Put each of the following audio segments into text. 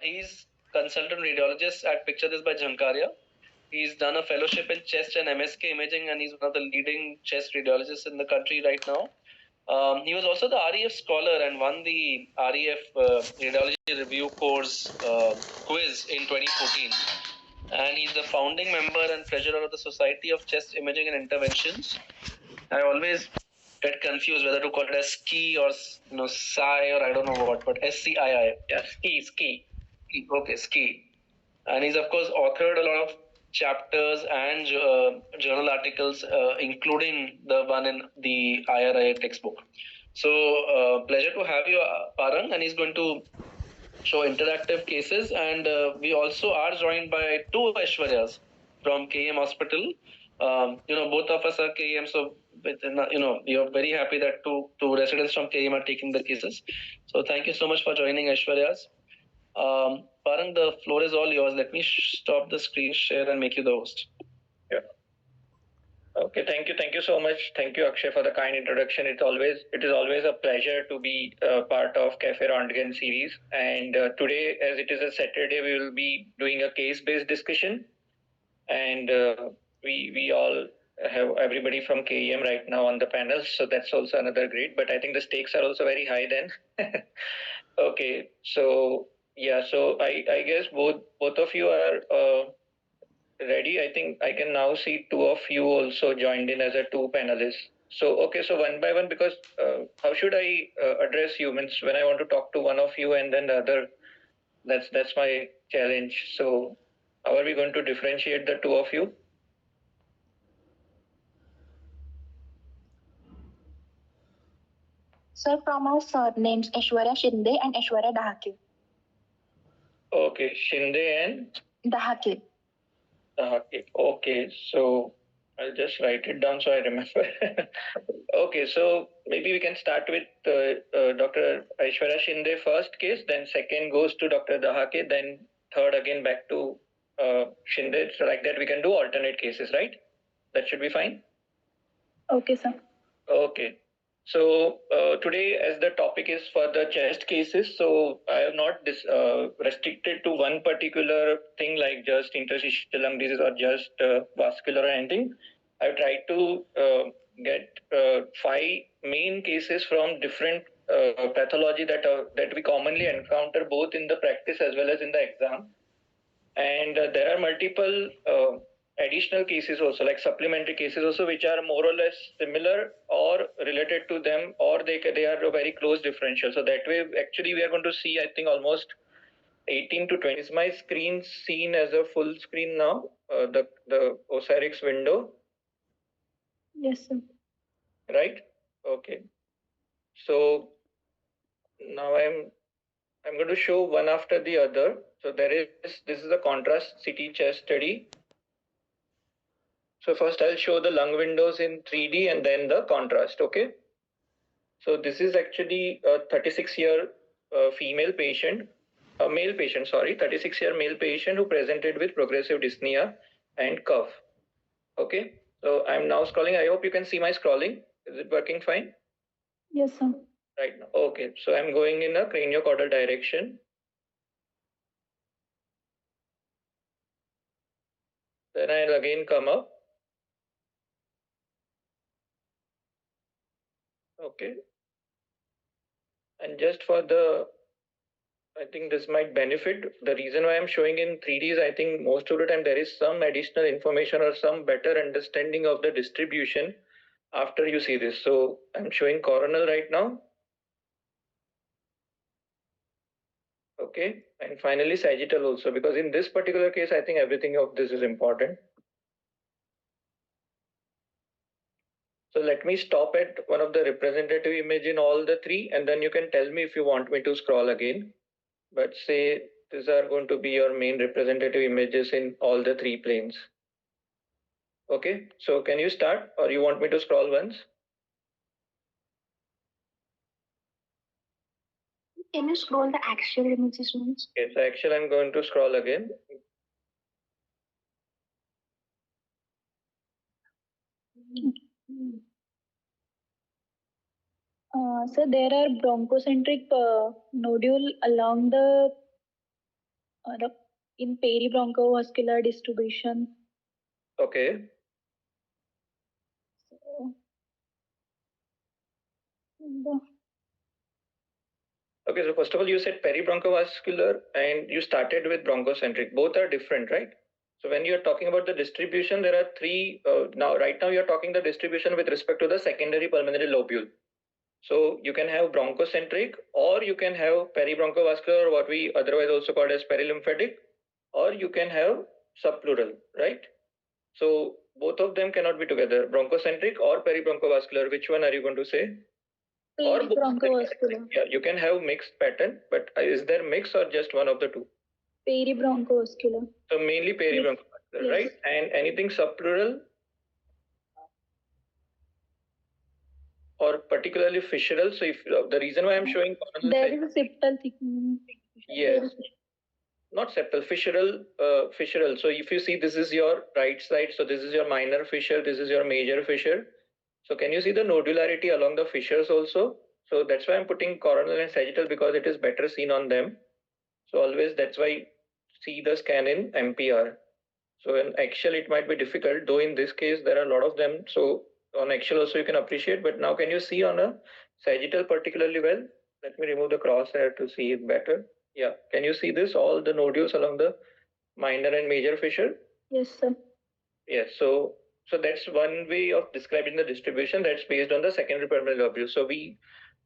He's consultant radiologist at Picture This by Jhankaria. He's done a fellowship in chest and MSK imaging, and he's one of the leading chest radiologists in the country right now. He was also the REF scholar and won the REF Radiology Review Course quiz in 2014. And he's the founding member and treasurer of the Society of Chest Imaging and Interventions. I always get confused whether to call it as SCI or SCI or I don't know what, but SCII. Yeah, SCI. Okay, SCI. And he's of course authored a lot of chapters and journal articles, including the one in the IRI textbook. So pleasure to have you, Parang, and he's going to show interactive cases. And we also are joined by two Aishwaryas from KEM Hospital. Both of us are KEM, so we are very happy that two residents from KEM are taking the cases. So thank you so much for joining, Aishwaryas. Parang, the floor is all yours. Let me stop the screen share and make you the host. Yeah. Okay, thank you so much. Thank you, Akshay, for the kind introduction. It is always a pleasure to be part of Cafe Röntgen series. And today, as it is a Saturday, we will be doing a case-based discussion. And we all have everybody from KEM right now on the panel, so that's also another great. But I think the stakes are also very high then. Okay, so yeah, so I guess both of you are ready. I think I can now see two of you also joined in as a two panelists. So okay, so one by one, because how should I address you? Means when I want to talk to one of you and then the other, that's my challenge. So how are we going to differentiate the two of you? Sir, from our surnames Aishwarya Shinde and Aishwarya Dahake. Okay, Shinde and Dahake. Dahake. Okay, so I'll just write it down so I remember. Okay, so maybe we can start with Dr. Aishwarya Shinde first case, then second goes to Dr. Dahake, then third again back to Shinde. So like that we can do alternate cases, right? That should be fine. Okay, sir. Okay. So today, as the topic is for the chest cases, so I have not restricted to one particular thing like just interstitial lung disease or just vascular or anything. I've tried to get 5 main cases from different pathology that we commonly encounter both in the practice as well as in the exam. And there are multiple additional cases also, like supplementary cases also, which are more or less similar or related to them, or they are a very close differential. So that way, actually, we are going to see, I think, almost 18 to 20. Is my screen seen as a full screen now? The OSIRIX window? Yes, sir. Right? Okay. So now I'm going to show one after the other. So this is a contrast CT chest study. So first I'll show the lung windows in 3D and then the contrast, okay? So this is actually a 36-year female patient, a male patient, sorry, 36-year male patient who presented with progressive dyspnea and cough. Okay, so I'm now scrolling. I hope you can see my scrolling. Is it working fine? Yes, sir. Right now. Okay, so I'm going in a craniocaudal direction. Then I'll again come up. Okay. And just for the, I think this might benefit. The reason why I'm showing in 3D is I think most of the time there is some additional information or some better understanding of the distribution after you see this. So I'm showing coronal right now. Okay. And finally sagittal also, because in this particular case, I think everything of this is important. So let me stop at one of the representative image in all the three, and then you can tell me if you want me to scroll again. But say these are going to be your main representative images in all the 3 planes. Okay, so can you start or you want me to scroll once? Can you scroll the actual images once? Okay, so actually I'm going to scroll again. So there are bronchocentric nodule along the in peribronchovascular distribution. Okay. So, Okay, so first of all, you said peribronchovascular and you started with bronchocentric. Both are different, right? So when you're talking about the distribution, there are three. Right now, you're talking the distribution with respect to the secondary pulmonary lobule. So you can have bronchocentric, or you can have peribronchovascular, or what we otherwise also call as perilymphatic, or you can have subpleural, right? So both of them cannot be together, bronchocentric or peribronchovascular. Which one are you going to say? Or both. peribronchovascular. Yeah, you can have mixed pattern, but is there mix or just one of the two? Peribronchovascular. So mainly peribronchovascular, Yes. right? And anything subpleural or particularly fissural. So if the reason why I'm showing there is a septal thickening. Yes. Not septal, fissural. So if you see, this is your right side. So this is your minor fissure. This is your major fissure. So can you see the nodularity along the fissures also? So that's why I'm putting coronal and sagittal, because it is better seen on them. So always that's why see the scan in MPR. So in axial it might be difficult, though in this case there are a lot of them. So on axial also you can appreciate, but now can you see on a sagittal particularly well? Let me remove the crosshair to see it better. Yeah, can you see this, all the nodules along the minor and major fissure? Yes, sir. Yes, so that's one way of describing the distribution, that's based on the secondary pulmonary lobule. So we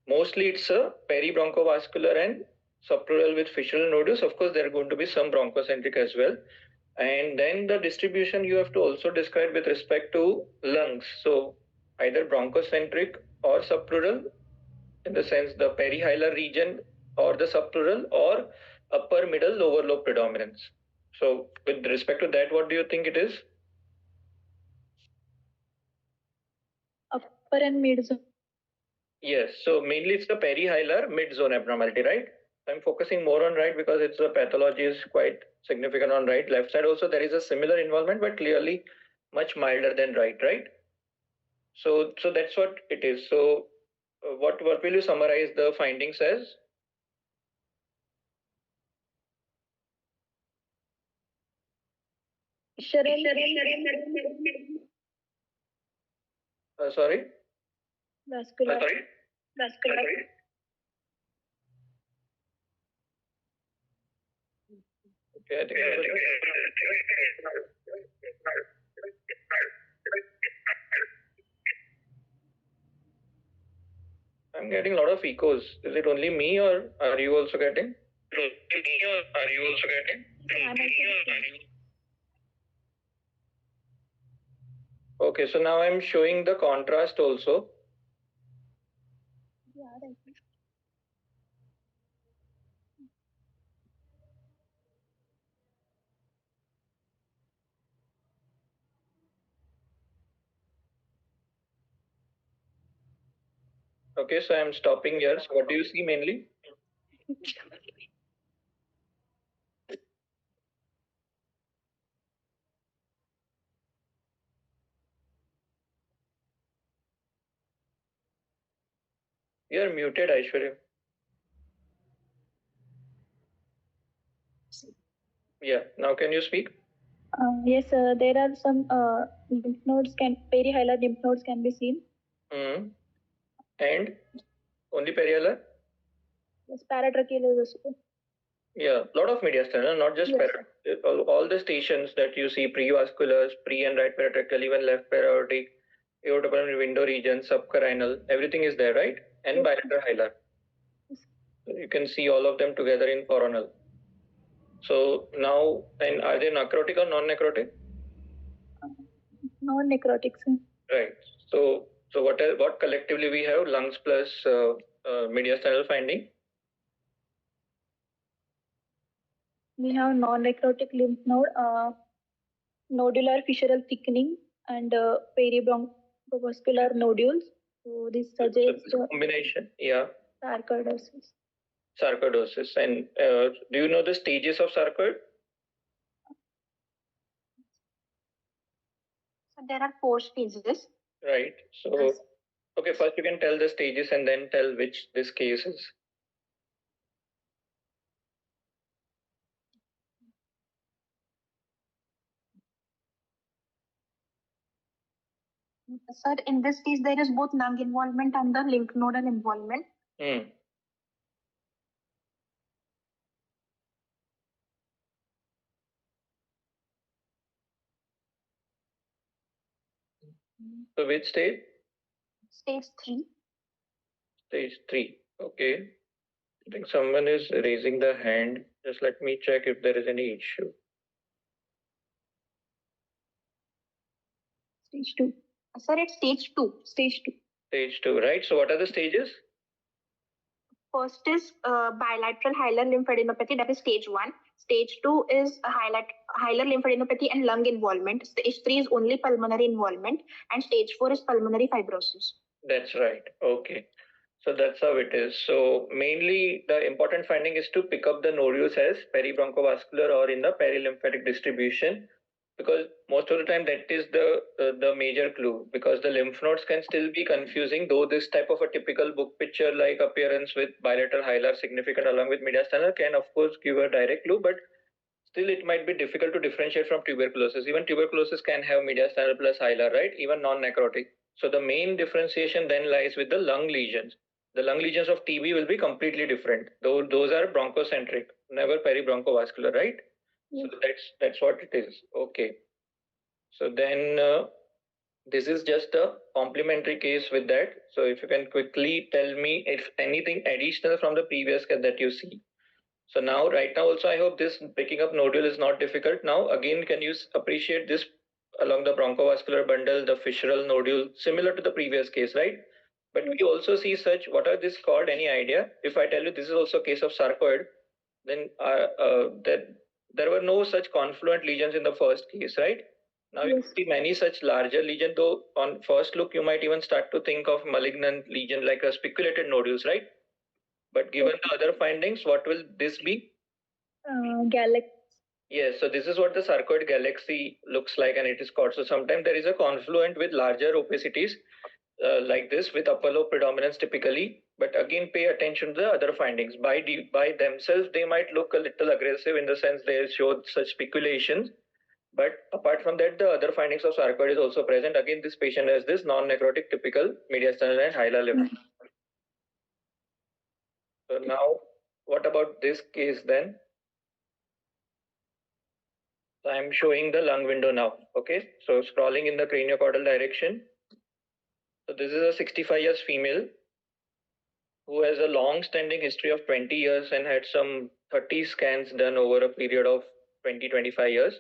mostly it's a peribronchovascular and subpleural with fissural nodules. Of course, there are going to be some bronchocentric as well. And then the distribution you have to also describe with respect to lungs. So either bronchocentric or subpleural, in the sense the perihilar region or the subpleural, or upper, middle, lower lobe predominance. So with respect to that, what do you think it is? Upper and mid zone. Yes, so mainly it's the perihilar mid zone abnormality, right? I'm focusing more on right because it's the pathology is quite significant on right. Left side also there is a similar involvement, but clearly much milder than right? So that's what it is. So what will you summarize the findings as? Sorry? Vascular. Vascular. Okay, I think I'm getting a lot of echoes. Is it only me, or are you also getting? Okay, so now I'm showing the contrast also. Yeah, right. Okay, so I'm stopping here. So what do you see mainly? You're muted, Aishwarya. Yeah, now can you speak? Yes, there are some lymph nodes perihilar lymph nodes can be seen. And only perihilar? Yes, paratracheal is also. Yeah, lot of mediastinal, not just Yes. all the stations that you see, prevasculars, pre and right paratracheal, even left paraortic, aortopulmonary window region, subcarinal, everything is there, right? And bilateral hilar. So you can see all of them together in coronal. So now, and are they necrotic or non-necrotic? Non-necrotic, sir. Right. So what collectively we have lungs plus mediastinal finding? We have non-necrotic lymph node, nodular fissural thickening, and peribronchovascular nodules. So this suggests combination, yeah. sarcoidosis. Sarcoidosis. And do you know the stages of sarcoid? So there are 4 stages. Right. So, okay, first you can tell the stages and then tell which this case is. Sir, in this case, there is both lung involvement and the lymph nodal involvement. So which stage? Stage 3. Stage 3. Okay. I think someone is raising the hand. Just let me check if there is any issue. Stage 2. Sir, it's stage 2. Stage 2. Stage 2, right? So what are the stages? First is bilateral hilar lymphadenopathy, that is stage 1. Stage 2 is hilar lymphadenopathy and lung involvement. Stage 3 is only pulmonary involvement, and stage 4 is pulmonary fibrosis. That's right. Okay. So that's how it is. So mainly the important finding is to pick up the nodules as peribronchovascular or in the perilymphatic distribution, because most of the time that is the major clue, because the lymph nodes can still be confusing, though this type of a typical book picture like appearance with bilateral hilar significant along with mediastinal can of course give a direct clue, but still it might be difficult to differentiate from tuberculosis. Even tuberculosis can have mediastinal plus hilar, right? Even non-necrotic. So the main differentiation then lies with the lung lesions. The lung lesions of TB will be completely different. Those are bronchocentric, never peribronchovascular, right? Yes. So that's what it is. Okay. So then this is just a complementary case with that. So if you can quickly tell me if anything additional from the previous case that you see. So now, right now also, I hope this picking up nodule is not difficult. Now, again, can you appreciate this along the bronchovascular bundle, the fissural nodule, similar to the previous case, right? But we also see such, what are this called? Any idea? If I tell you this is also a case of sarcoid, then there were no such confluent lesions in the first case, right? Now you see many such larger lesions, though on first look, you might even start to think of malignant lesion like a spiculated nodules, right? But given the other findings, what will this be? Galaxy. Yes, so this is what the sarcoid galaxy looks like, and it is called. So sometimes there is a confluent with larger opacities like this with upper lobe predominance typically. But again, pay attention to the other findings. By themselves, they might look a little aggressive in the sense they show such speculations. But apart from that, the other findings of sarcoid is also present. Again, this patient has this non-necrotic typical mediastinal and hilar lymph. So now, what about this case then? So I'm showing the lung window now. Okay, so scrolling in the craniocaudal direction. So this is a 65 years female who has a long-standing history of 20 years and had some 30 scans done over a period of 20-25 years.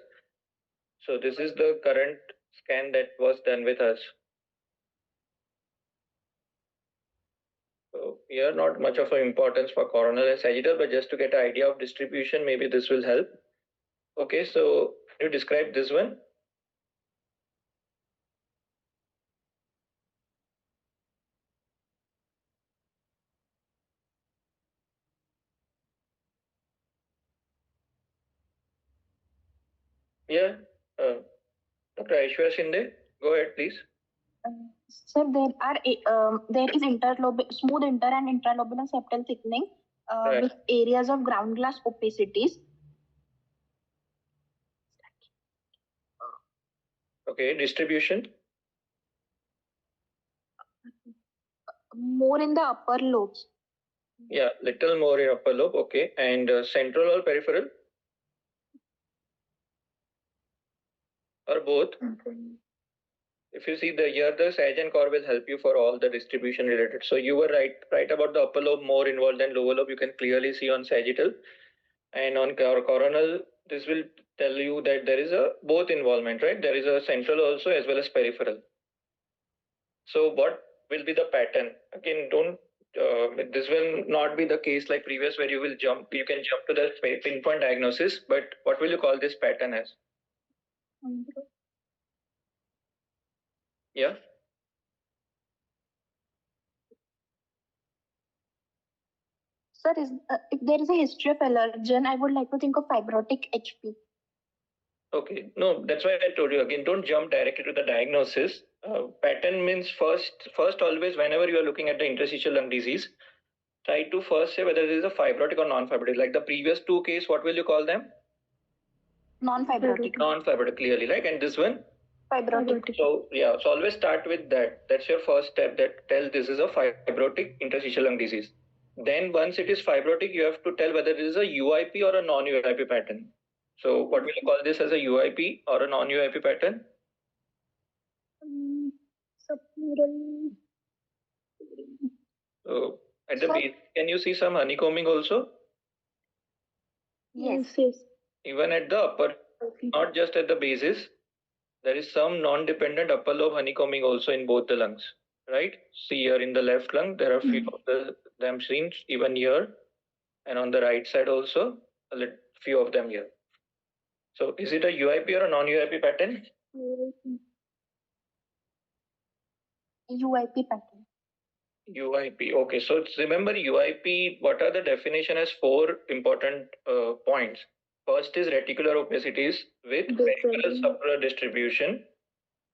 So this is the current scan that was done with us. So here not much of an importance for coronal and sagittal, but just to get an idea of distribution, maybe this will help. Okay, so can you describe this one? Yeah, Dr. Aishwarya Shinde, go ahead, please. Sir, there is smooth inter and intralobular septal thickening Right. with areas of ground glass opacities. Okay, distribution. More in the upper lobes. Yeah, little more in upper lobe. Okay, and central or peripheral? Or both? If you see here, the Sag and Core will help you for all the distribution related. So you were right about the upper lobe more involved than lower lobe. You can clearly see on sagittal, and on coronal, this will tell you that there is a both involvement, right? There is a central also as well as peripheral. So what will be the pattern? Again, don't. This will not be the case like previous where you can jump to the pinpoint diagnosis, but what will you call this pattern as? Yeah. Sir, if there is a history of allergen, I would like to think of fibrotic HP. Okay, no, that's why I told you again, don't jump directly to the diagnosis. Pattern means first always whenever you are looking at the interstitial lung disease, try to first say whether there is a fibrotic or non-fibrotic. Like the previous two case, what will you call them? Non-fibrotic. Non-fibrotic, clearly, right? And this one? Fibrotic. So so always start with that. That's your first step, that tell this is a fibrotic interstitial lung disease. Then once it is fibrotic, you have to tell whether it is a UIP or a non-UIP pattern. So what will you call this, as a UIP or a non-UIP pattern? Subpleural. So at the Sir? base, can you see some honeycombing also? Yes, yes. Even at the upper, not just at the bases, there is some non-dependent upper lobe honeycombing also in both the lungs, right? See here in the left lung, there are few of them seen even here, and on the right side also, few of them here. So is it a UIP or a non-UIP pattern? UIP pattern. UIP. Okay, so remember UIP, what are the definition as 4 important points. First is reticular opacities with peripheral subpleural distribution.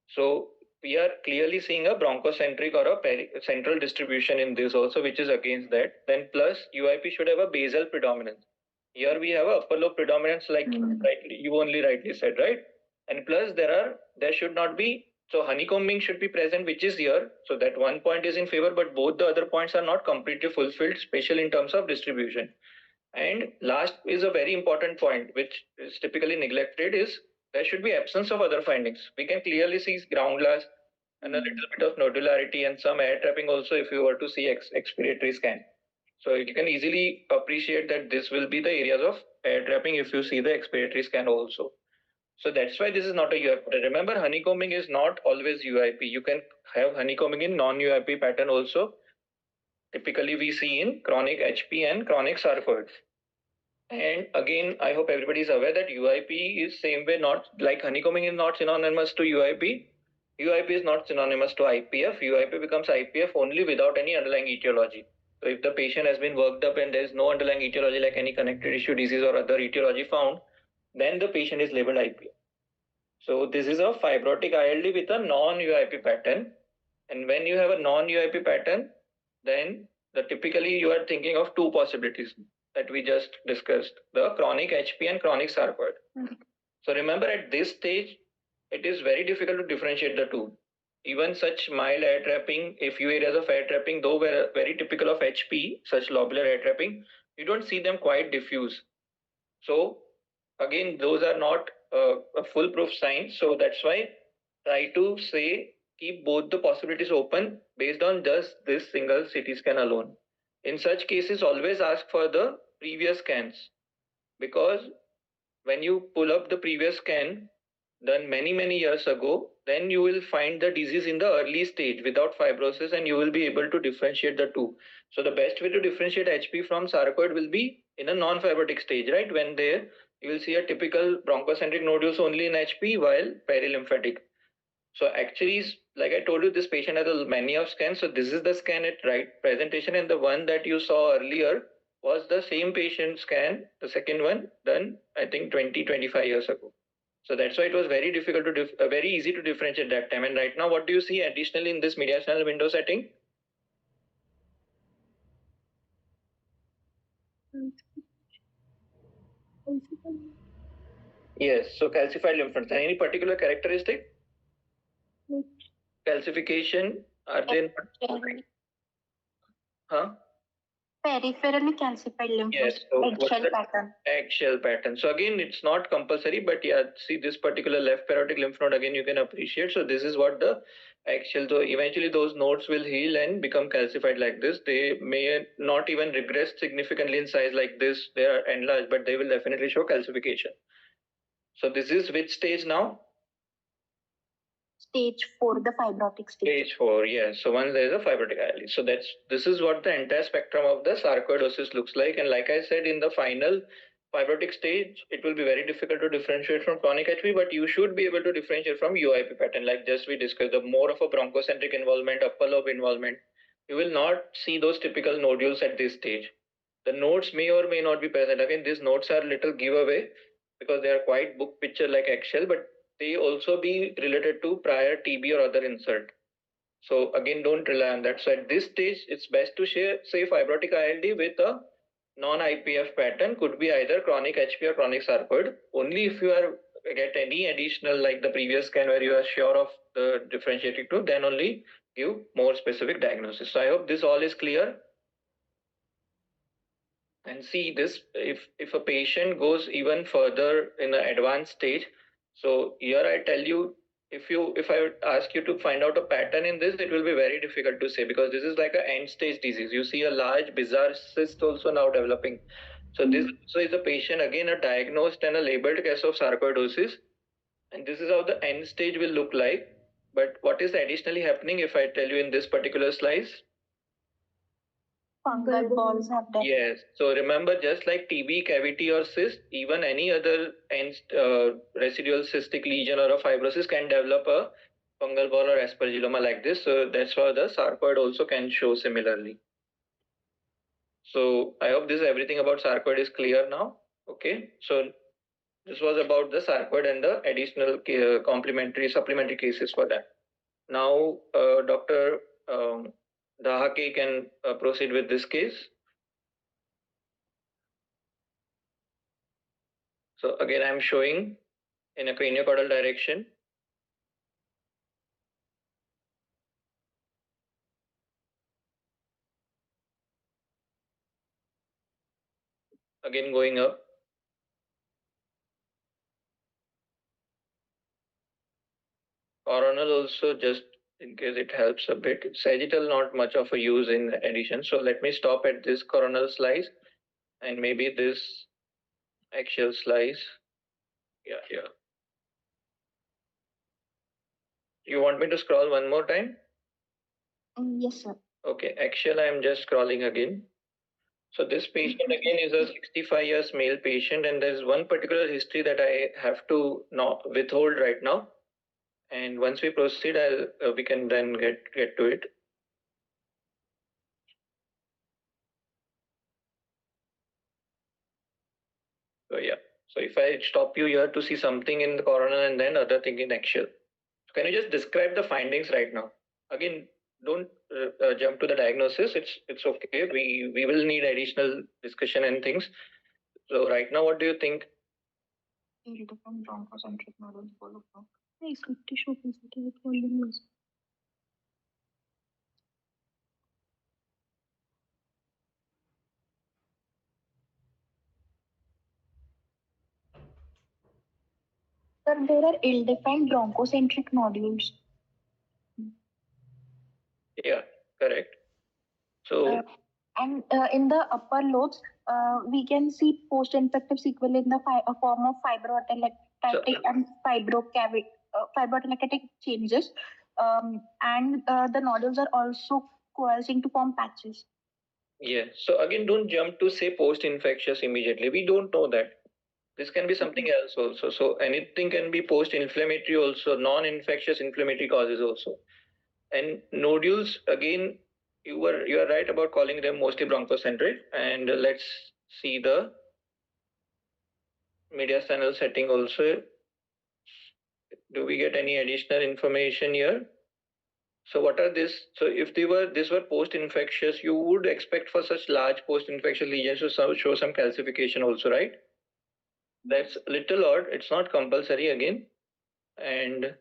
So we are clearly seeing a bronchocentric or a central distribution in this also, which is against that. Then plus UIP should have a basal predominance. Here we have a upper lobe predominance, like you only rightly said, right? And plus there should not be, so honeycombing should be present, which is here. So that one point is in favor, but both the other points are not completely fulfilled, especially in terms of distribution. And last is a very important point, which is typically neglected, is there should be absence of other findings. We can clearly see ground glass and a little bit of nodularity and some air trapping also if you were to see expiratory scan. So you can easily appreciate that this will be the areas of air trapping if you see the expiratory scan also. So that's why this is not a UIP. Remember, honeycombing is not always UIP. You can have honeycombing in non-UIP pattern also. Typically we see in chronic HP and chronic sarcoids. And again, I hope everybody is aware that UIP is same way, not like honeycombing is not synonymous to UIP. UIP is not synonymous to IPF. UIP becomes IPF only without any underlying etiology. So if the patient has been worked up and there is no underlying etiology like any connective tissue disease or other etiology found, then the patient is labeled IPF. So this is a fibrotic ILD with a non-UIP pattern. And when you have a non-UIP pattern, then typically you are thinking of 2 possibilities that we just discussed, the chronic HP and chronic sarcoid. So remember, at this stage, it is very difficult to differentiate the two. Even such mild air trapping, a few areas of air trapping, though were very typical of HP, such lobular air trapping, you don't see them quite diffuse. So again, those are not a foolproof sign. So that's why try to say keep both the possibilities open based on just this single CT scan alone. In such cases, always ask for the previous scans, because when you pull up the previous scan done many years ago, then you will find the disease in the early stage without fibrosis, and you will be able to differentiate the two. So the best way to differentiate HP from sarcoid will be in a non-fibrotic stage, right? When there you will see a typical bronchocentric nodules only in HP while perilymphatic. So actually, like I told you, this patient has many of scans. So this is the scan at right presentation, and the one that you saw earlier was the same patient scan, the second one done, I think 25 years ago. So that's why it was very difficult to very easy to differentiate that time. And right now, what do you see additionally in this mediastinal window setting? Yes, so calcified lymph nodes. Any particular characteristic? Calcification, are they not? Huh? Peripherally calcified lymph nodes. Yes, so Eggshell pattern. Eggshell pattern. So again, it's not compulsory, but yeah, see this particular left parotid lymph node, again you can appreciate. So this is what the eggshell. So eventually those nodes will heal and become calcified like this. They may not even regress significantly in size like this. They are enlarged, but they will definitely show calcification. So this is which stage now? Stage 4, the fibrotic stage. Stage 4, yes. So once there is a fibrotic ILD. So this is what the entire spectrum of the sarcoidosis looks like. And like I said, in the final fibrotic stage, it will be very difficult to differentiate from chronic HP, but you should be able to differentiate from UIP pattern. Like just we discussed, the more of a bronchocentric involvement, upper lobe involvement, you will not see those typical nodules at this stage. The nodes may or may not be present. Again, these nodes are little giveaway because they are quite book picture like eggshell, but they also be related to prior TB or other insult. So again, don't rely on that. So at this stage, it's best to say fibrotic ILD with a non-IPF pattern, could be either chronic HP or chronic sarcoid. Only if you are get any additional, like the previous scan where you are sure of the differentiating group, then only give more specific diagnosis. So I hope this all is clear. And see this, if a patient goes even further in the advanced stage, so here I tell you, if I would ask you to find out a pattern in this, it will be very difficult to say, because this is like an end stage disease. You see a large bizarre cyst also now developing. So this is a patient, again a diagnosed and a labeled case of sarcoidosis, and this is how the end stage will look like. But what is additionally happening, if I tell you in this particular slice? Fungal balls have developed. Yes. So remember, just like TB, cavity or cyst, even any other residual cystic lesion or a fibrosis can develop a fungal ball or aspergilloma like this. So that's why the sarcoid also can show similarly. So I hope this everything about sarcoid is clear now. Okay. So this was about the sarcoid and the additional supplementary cases for that. Now, Dr. Dahake can proceed with this case. So again, I'm showing in a craniocaudal direction. Again, going up. Coronal also, just in case it helps a bit. Sagittal, not much of a use in addition. So let me stop at this coronal slice and maybe this axial slice. Yeah. You want me to scroll one more time? Yes, sir. Okay, axial, I'm just scrolling again. So this patient again is a 65 years male patient, and there's one particular history that I have to withhold right now. And once we proceed, we can then get to it. So yeah. So if I stop you here to see something in the coronal and then other thing in axial, can you just describe the findings right now? Again, don't jump to the diagnosis. It's okay. We will need additional discussion and things. So right now, what do you think? Sir, there are ill-defined bronchocentric nodules. Yeah, correct. So And in the upper lobes, we can see post-infective sequelae in the form of fibroatelectatic and fibroatelectatic changes. And the nodules are also coalescing to form patches. yeah. So again, don't jump to say post-infectious immediately. We don't know that. This can be something else also. So anything can be post-inflammatory also, non-infectious inflammatory causes also. And nodules, again, you are right about calling them mostly bronchocentric. And let's see the mediastinal setting also. Do we get any additional information here? So what are this? So if these were post-infectious, you would expect for such large post-infectious lesions to show some calcification also, right? That's little odd. It's not compulsory again, and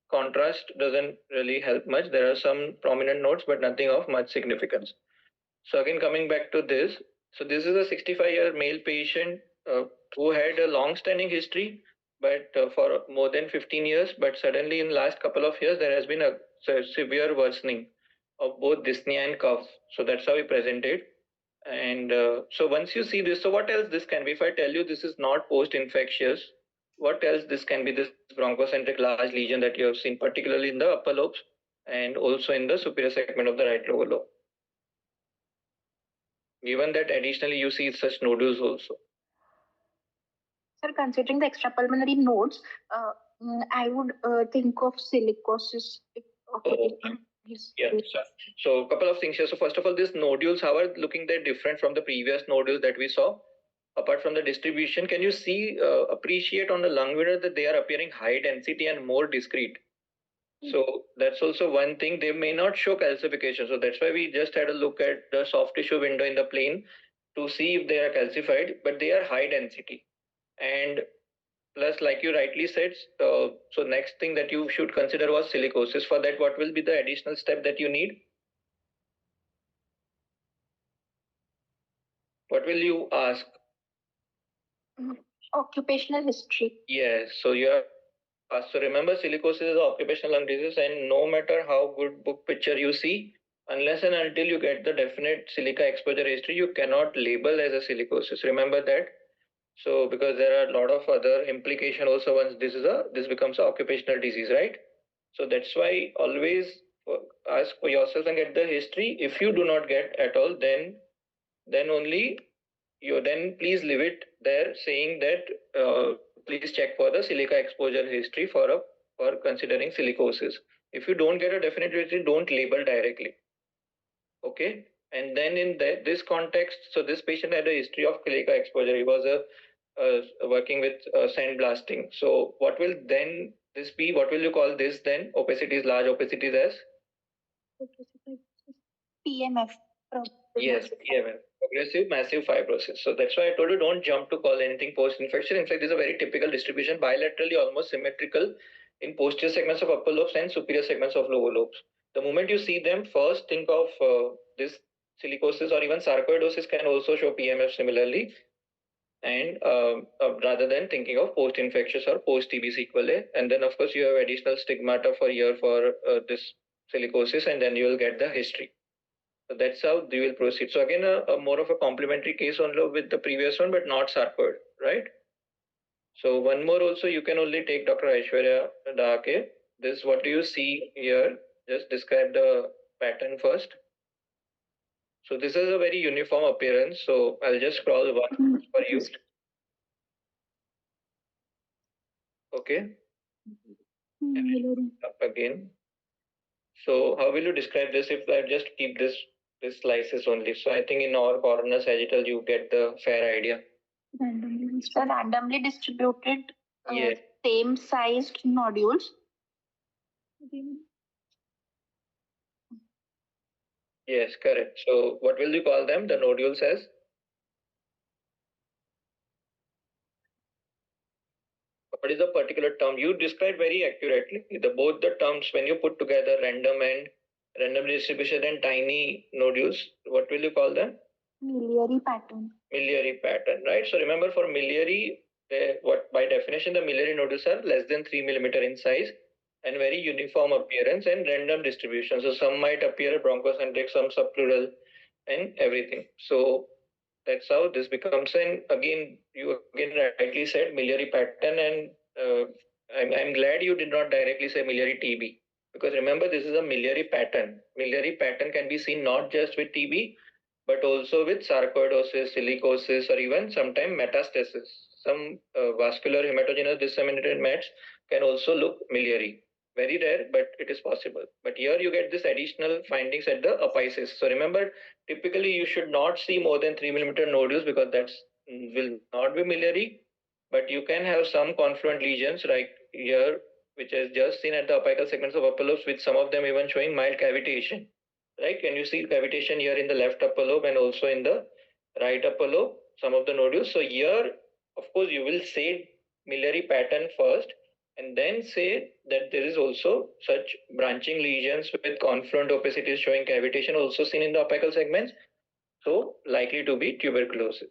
contrast doesn't really help much. There are some prominent nodes, but nothing of much significance. So again, coming back to this, so this is a 65-year male patient who had a long-standing history, but for more than 15 years. But suddenly, in last couple of years, there has been a severe worsening of both dyspnea and cough. So that's how we presented. And so once you see this, so what else this can be? If I tell you this is not post-infectious, what else this can be? This bronchocentric large lesion that you have seen, particularly in the upper lobes and also in the superior segment of the right lower lobe. Given that additionally you see such nodules also. Sir, considering the extrapulmonary nodes, I would think of silicosis. Yeah. So a couple of things here. So first of all, these nodules, how are looking they're different from the previous nodules that we saw? Apart from the distribution, can you see, appreciate on the lung mirror that they are appearing high density and more discrete? So that's also one thing. They may not show calcification. So that's why we just had a look at the soft tissue window in the plane to see if they are calcified, but they are high density. And plus like you rightly said, so next thing that you should consider was silicosis. For that, what will be the additional step that you need? What will you ask? Occupational history. Yes, so you have so remember, silicosis is an occupational lung disease, and no matter how good book picture you see, unless and until you get the definite silica exposure history, you cannot label as a silicosis. Remember that. So because there are a lot of other implication also once this becomes an occupational disease, right? So that's why always ask for yourself and get the history. If you do not get at all, then only you then please leave it there, saying that please check for the silica exposure history for considering silicosis. If you don't get a definite history, don't label directly. Okay, and then in this context, so this patient had a history of silica exposure. He was working with sandblasting. So what will then this be? What will you call this then? Opacities, large opacities as? PMF. Yes, PMF, progressive massive fibrosis. So that's why I told you don't jump to call anything post-infection. In fact, this is a very typical distribution, bilaterally almost symmetrical in posterior segments of upper lobes and superior segments of lower lobes. The moment you see them, first think of this silicosis, or even sarcoidosis can also show PMF similarly. And rather than thinking of post-infectious or post-TB sequelae. And then of course you have additional stigmata for here for this silicosis, and then you will get the history. So that's how they will proceed. So again, a more of a complementary case only with the previous one, but not sarcoid, right? So one more also, you can only take Dr. Aishwarya Dake. This, what do you see here? Just describe the pattern first. So this is a very uniform appearance. So I'll just scroll one for you. Okay. Up again. So how will you describe this if I just keep this slices only? So I think in our corner sagittal you get the fair idea. So randomly distributed, Yeah. same sized nodules. Yes, correct. So what will you call them? The nodules as? What is the particular term? You described very accurately. Both the terms, when you put together random distribution and tiny nodules, what will you call them? Miliary pattern. Miliary pattern, right? So remember, for miliary, what by definition the miliary nodules are less than 3 millimeter in size and very uniform appearance and random distribution. So some might appear bronchocentric, some subpleural, and everything. So that's how this becomes. And again, you again rightly said miliary pattern, and I'm glad you did not directly say miliary TB, because remember, this is a miliary pattern. Miliary pattern can be seen not just with TB, but also with sarcoidosis, silicosis, or even sometimes metastasis. Some vascular hematogenous disseminated mets can also look miliary. Very rare, but it is possible. But here you get this additional findings at the apices. So remember, typically you should not see more than 3 millimeter nodules, because that will not be miliary. But you can have some confluent lesions like here, which is just seen at the apical segments of upper lobes, with some of them even showing mild cavitation. Right? Can you see cavitation here in the left upper lobe and also in the right upper lobe, some of the nodules? So here, of course, you will say miliary pattern first, and then say that there is also such branching lesions with confluent opacities showing cavitation also seen in the apical segments. So likely to be tuberculosis.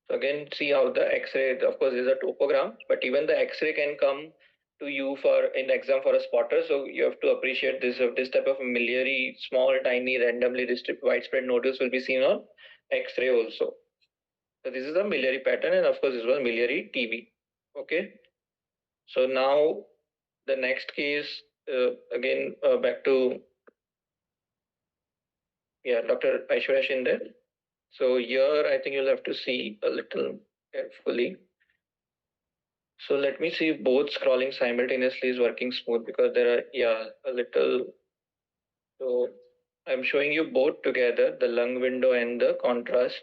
So again, see how the X-ray, of course, is a topogram, but even the X-ray can come to you for in exam for a spotter. So you have to appreciate this type of miliary, small, tiny, randomly distributed, widespread nodules will be seen on X-ray also. So this is a miliary pattern, and of course, this was miliary TB. Okay. So now the next case, again, back to Dr. Aishwarya Shinde. So here, I think you'll have to see a little carefully. So let me see if both scrolling simultaneously is working smooth, because there are, a little. So I'm showing you both together, the lung window and the contrast.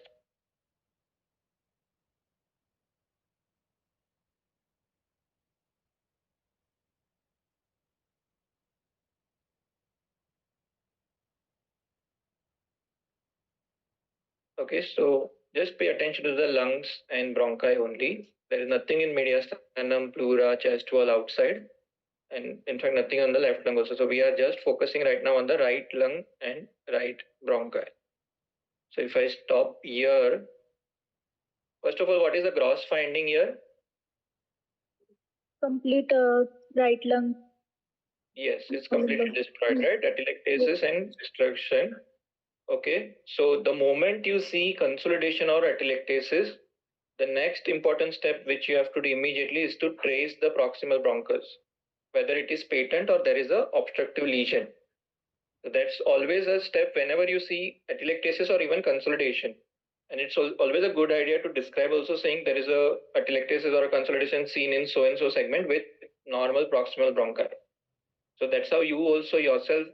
Okay, so just pay attention to the lungs and bronchi only. There is nothing in mediastinum, pleura, chest wall outside, and in fact nothing on the left lung also. So we are just focusing right now on the right lung and right bronchi. So if I stop here, first of all, what is the gross finding here? Complete right lung. Yes, it's completely destroyed, right? Atelectasis and destruction. Okay, so the moment you see consolidation or atelectasis, the next important step which you have to do immediately is to trace the proximal bronchus, whether it is patent or there is a obstructive lesion. So that's always a step whenever you see atelectasis or even consolidation. And it's always a good idea to describe also saying there is a atelectasis or a consolidation seen in so and so segment with normal proximal bronchi. So that's how you also yourself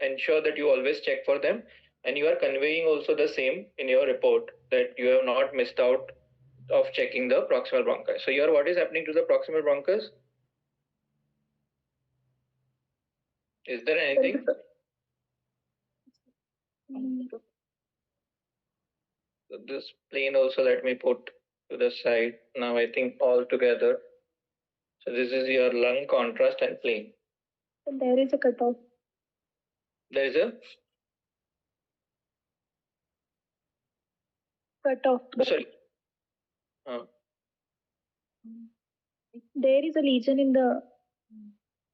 ensure that you always check for them, and you are conveying also the same in your report that you have not missed out of checking the proximal bronchi. So here what is happening to the proximal bronchus? Is there anything? So this plane also let me put to the side. Now I think all together. So this is your lung contrast and plane. There is a cutoff. There is a Cutoff. sorry. There is a lesion in the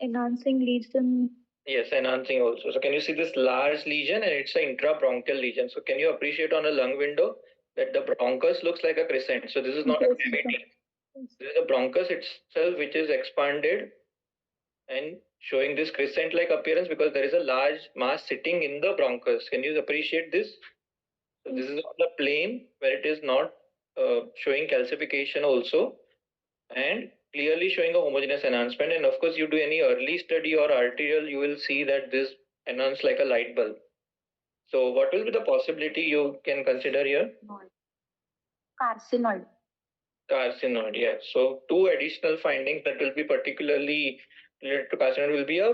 enhancing lesion. Yes, enhancing also. So can you see this large lesion, and it's an intrabronchial lesion. So can you appreciate on a lung window that the bronchus looks like a crescent. So this is not a cavity. This is the bronchus itself which is expanded and showing this crescent-like appearance because there is a large mass sitting in the bronchus. Can you appreciate this? So this is on the plane where it is not showing calcification also, and clearly showing a homogeneous enhancement. And of course, you do any early study or arterial, you will see that this enhances like a light bulb. So what will be the possibility you can consider here? Carcinoid. Carcinoid, yeah. So two additional findings that will be particularly related to carcinoid will be a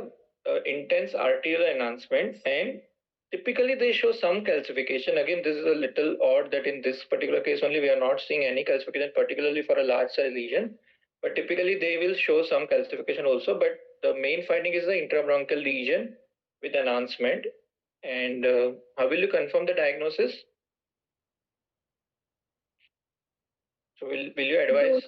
intense arterial enhancement, and typically they show some calcification. Again, this is a little odd that in this particular case only we are not seeing any calcification, particularly for a large size lesion. But typically they will show some calcification also. But the main finding is the intrabronchial lesion with enhancement. And how will you confirm the diagnosis? So will you advise?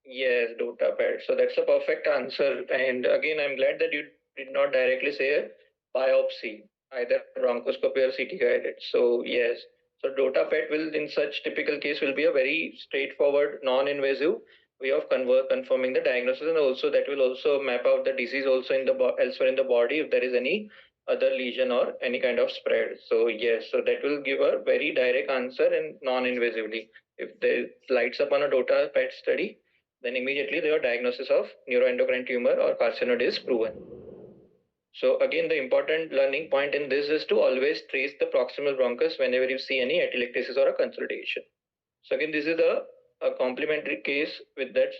Yes, DOTA-PAD. So that's a perfect answer. And again, I'm glad that you did not directly say a biopsy, either bronchoscopy or CT guided. So yes, so DOTA-PAD will, in such typical case, will be a very straightforward, non-invasive way of confirming the diagnosis, and also that will also map out the disease also in the elsewhere in the body if there is any other lesion or any kind of spread. So yes, so that will give a very direct answer and non-invasively. If there lights up on a DOTA-PAD study, then immediately their diagnosis of neuroendocrine tumor or carcinoid is proven. So again, the important learning point in this is to always trace the proximal bronchus whenever you see any atelectasis or a consolidation. So again, this is a complementary case with that,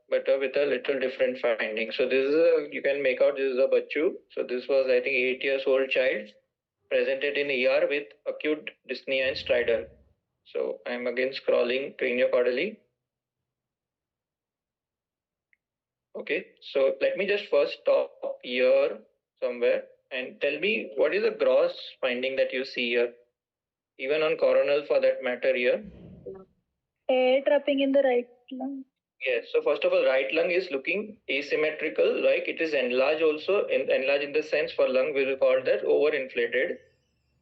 but with a little different finding. So this is you can make out this is a Bachu. So this was, I think, 8 years old child presented in ER with acute dyspnea and stridor. So I'm again scrolling craniocaudally. Okay, so let me just first stop here somewhere and tell me what is the gross finding that you see here, even on coronal for that matter here. Air trapping in the right lung. Yes, so first of all, right lung is looking asymmetrical, like it is enlarged also, enlarged in the sense for lung we will call that overinflated.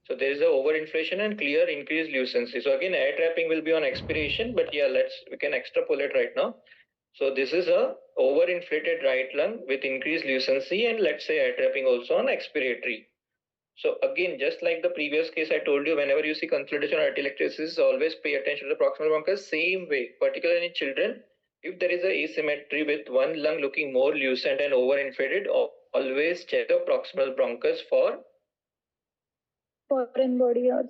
So there is a overinflation and clear increased lucency. So again, air trapping will be on expiration, but yeah, we can extrapolate right now. So this is a overinflated right lung with increased lucency and let's say air trapping also on expiratory. So again, just like the previous case I told you, whenever you see consolidation or atelectasis, always pay attention to the proximal bronchus. Same way, particularly in children, if there is a asymmetry with one lung looking more lucent and overinflated, always check the proximal bronchus for foreign body or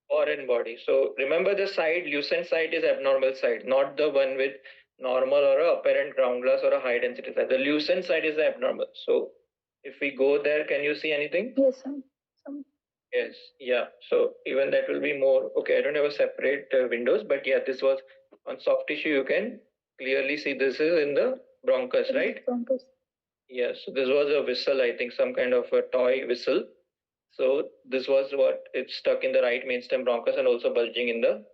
foreign body. So remember, the side, lucent side is abnormal side, not the one with normal or a apparent ground glass or a high density side. The lucent side is the abnormal. So if we go there, can you see anything? yes, sir. Yes, yeah. So even that will be more, okay, I don't have a separate windows, but yeah, this was on soft tissue. You can clearly see this is in the bronchus, right? Bronchus. Yes, so this was a whistle, I think some kind of a toy whistle. So this was what it's stuck in the right mainstem bronchus and also bulging in the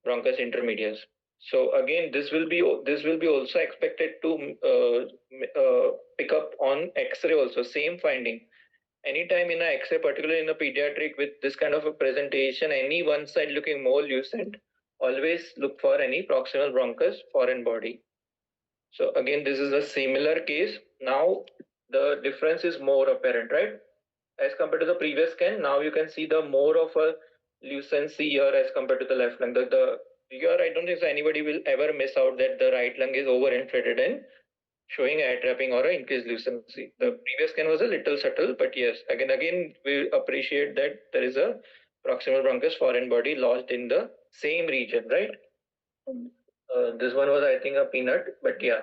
bronchus intermedius. So again, this will be also expected to pick up on X-ray also, same finding. Anytime in a X-ray, particularly in a pediatric with this kind of a presentation, any one side looking more lucent, always look for any proximal bronchus foreign body. So again, this is a similar case. Now the difference is more apparent, right? As compared to the previous scan, now you can see the more of a lucency here as compared to the left lung. The here, I don't think so anybody will ever miss out that the right lung is overinflated and showing air trapping or an increased lucency. The previous scan was a little subtle, but yes, again we appreciate that there is a proximal bronchus foreign body lodged in the same region, right? This one was, I think, a peanut, but yeah,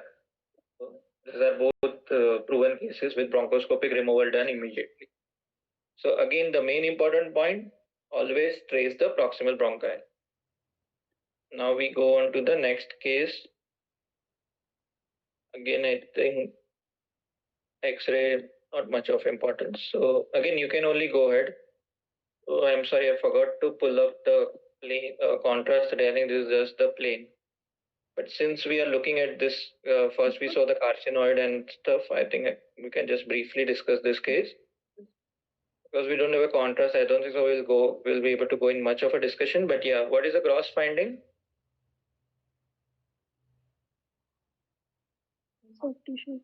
these are both proven cases with bronchoscopic removal done immediately. So again, the main important point, always trace the proximal bronchi. Now we go on to the next case. Again, I think X-ray, not much of importance. So again, you can only go ahead. Oh, I'm sorry, I forgot to pull up the plane contrast today. I think this is just the plane. But since we are looking at this, first we saw the carcinoid and stuff. I think we can just briefly discuss this case. Because we don't have a contrast, I don't think so we'll be able to go in much of a discussion. But yeah, what is the gross finding? Soft tissue.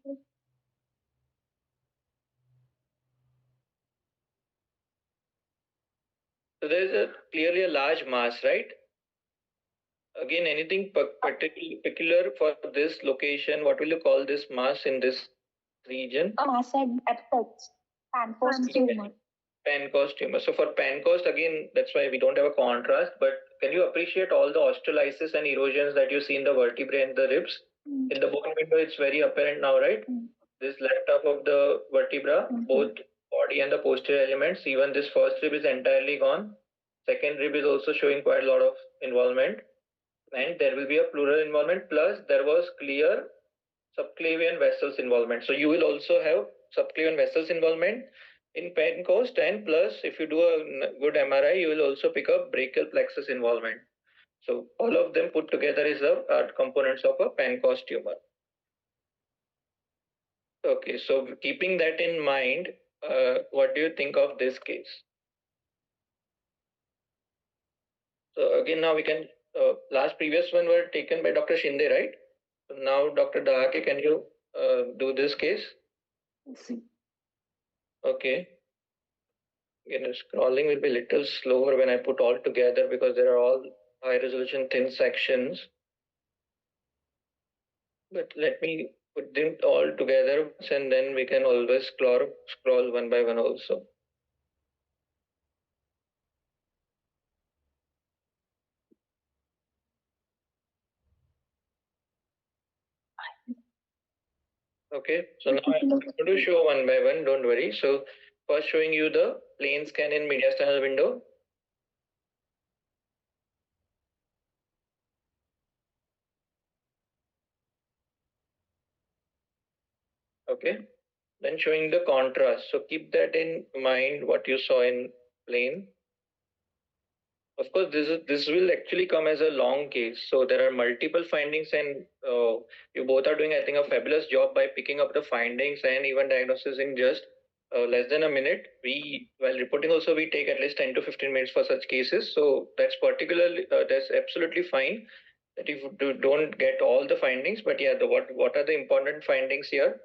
So there is clearly a large mass, right? Again, anything particular for this location? What will you call this mass in this region? A mass at Pancoast tumor. Pancoast tumor. So for Pancoast, again, that's why we don't have a contrast. But can you appreciate all the osteolysis and erosions that you see in the vertebrae and the ribs? In the bone window, it's very apparent now, right? This left half of the vertebra, both body and the posterior elements, even this first rib is entirely gone. Second rib is also showing quite a lot of involvement. And there will be a pleural involvement, plus there was clear subclavian vessels involvement. So you will also have subclavian vessels involvement in Pancoast, and plus if you do a good MRI, you will also pick up brachial plexus involvement. So all of them put together is the components of a Pancoast tumor. Okay, so keeping that in mind, what do you think of this case? So again, now we can, last previous one were taken by Dr. Shinde, right? So now Dr. Dahake, can you do this case? Okay. Again, scrolling will be a little slower when I put all together because there are all high resolution thin sections. But let me put them all together and then we can always scroll one by one also. Okay, so now I'm going to show one by one, don't worry. So first showing you the plane scan in mediastinal window. Okay, then showing the contrast. So keep that in mind what you saw in plane. Of course, this will actually come as a long case. So there are multiple findings, and you both are doing, I think, a fabulous job by picking up the findings and even diagnosis in just less than a minute. While reporting also, we take at least 10 to 15 minutes for such cases. So that's absolutely fine. That if you don't get all the findings, but yeah, what are the important findings here?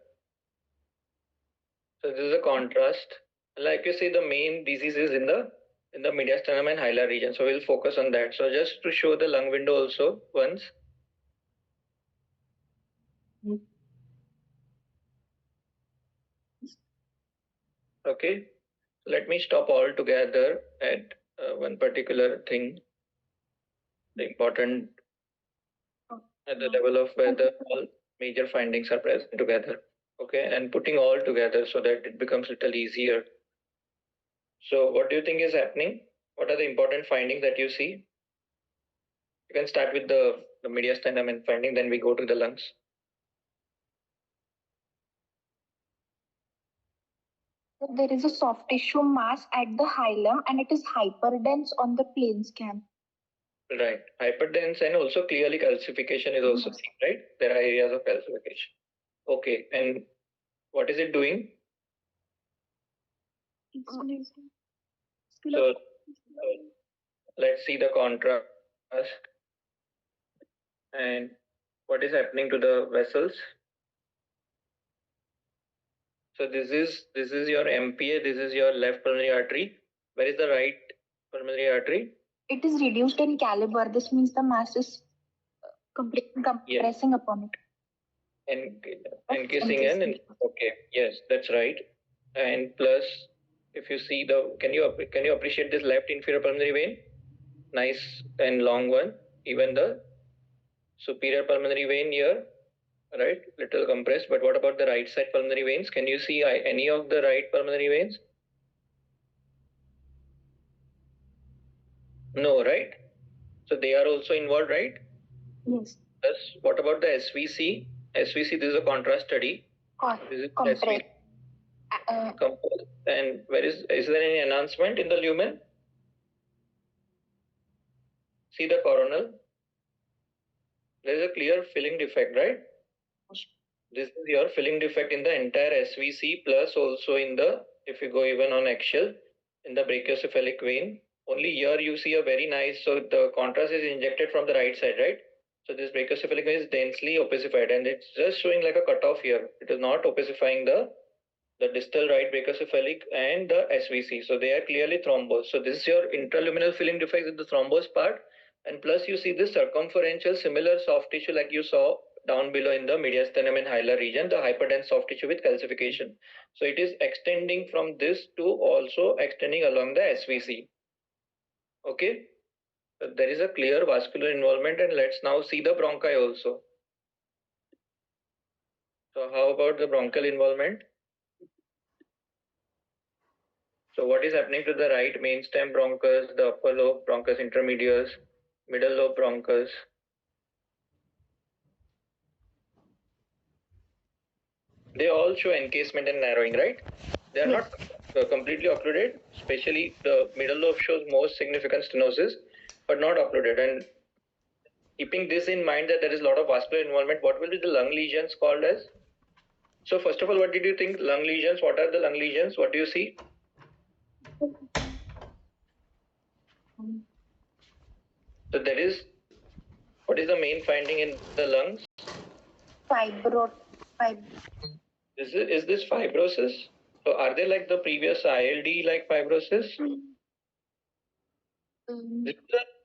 So this is a contrast. Like you say, the main disease is in the mediastinum and hilar region. So we'll focus on that. So just to show the lung window also once. Okay. Let me stop all together at one particular thing. The important at the level of where the all major findings are present together. Okay. And putting all together so that it becomes a little easier. So what do you think is happening? What are the important findings that you see? You can start with the mediastinum and finding, then we go to the lungs. There is a soft tissue mass at the hilum and it is hyperdense on the plain scan. Right. Hyperdense and also clearly calcification is also seen, right? There are areas of calcification. Okay. And what is it doing? So let's see the contrast. And what is happening to the vessels? So this is your MPA, this is your left pulmonary artery. Where is the right pulmonary artery? It is reduced in caliber. This means the mass is compressing upon it. Encasing in. Okay, yes, that's right. And plus, if you see the, can you appreciate this left inferior pulmonary vein? Nice and long one. Even the superior pulmonary vein here, right? Little compressed. But what about the right side pulmonary veins? Can you see any of the right pulmonary veins? No, right? So they are also involved, right? Yes. Yes. What about the SVC? SVC, this is a contrast study. Compressed. And where is there any enhancement in the lumen? See the coronal. There is a clear filling defect, right? This is your filling defect in the entire SVC plus also in the, if you go even on axial, in the brachiocephalic vein. Only here you see a very nice, so the contrast is injected from the right side, right? So this brachiocephalic vein is densely opacified and it's just showing like a cutoff here. It is not opacifying the distal right brachiocephalic and the SVC. So they are clearly thrombosed. So this is your intraluminal filling defect in the thrombosed part. And plus you see this circumferential similar soft tissue like you saw down below in the mediastinum and hilar region, the hyperdense soft tissue with calcification. So it is extending from this to also extending along the SVC. Okay. So there is a clear vascular involvement, and let's now see the bronchi also. So how about the bronchial involvement? So what is happening to the right main stem bronchus, the upper lobe bronchus intermedius, middle lobe bronchus? They all show encasement and narrowing, right? They are not completely occluded, especially the middle lobe shows most significant stenosis, but not occluded. And keeping this in mind that there is a lot of vascular involvement, what will be the lung lesions called as? So first of all, what did you think lung lesions? What are the lung lesions? What do you see? So that is, what is the main finding in the lungs? Is this fibrosis? So are they like the previous ILD like fibrosis? This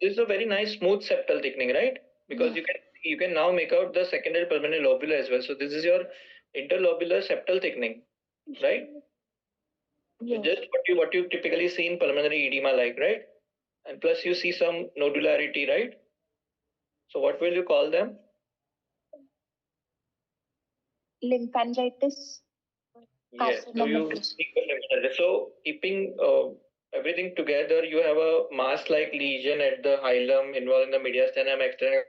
is a very nice smooth septal thickening, right? Because you can now make out the secondary pulmonary lobule as well. So this is your interlobular septal thickening, right? Yes. Just what you typically see in pulmonary edema, like, right? And plus you see some nodularity, right? So what will you call them? Lymphangitis. Yes. So keeping everything together, you have a mass-like lesion at the hilum involving the mediastinum, external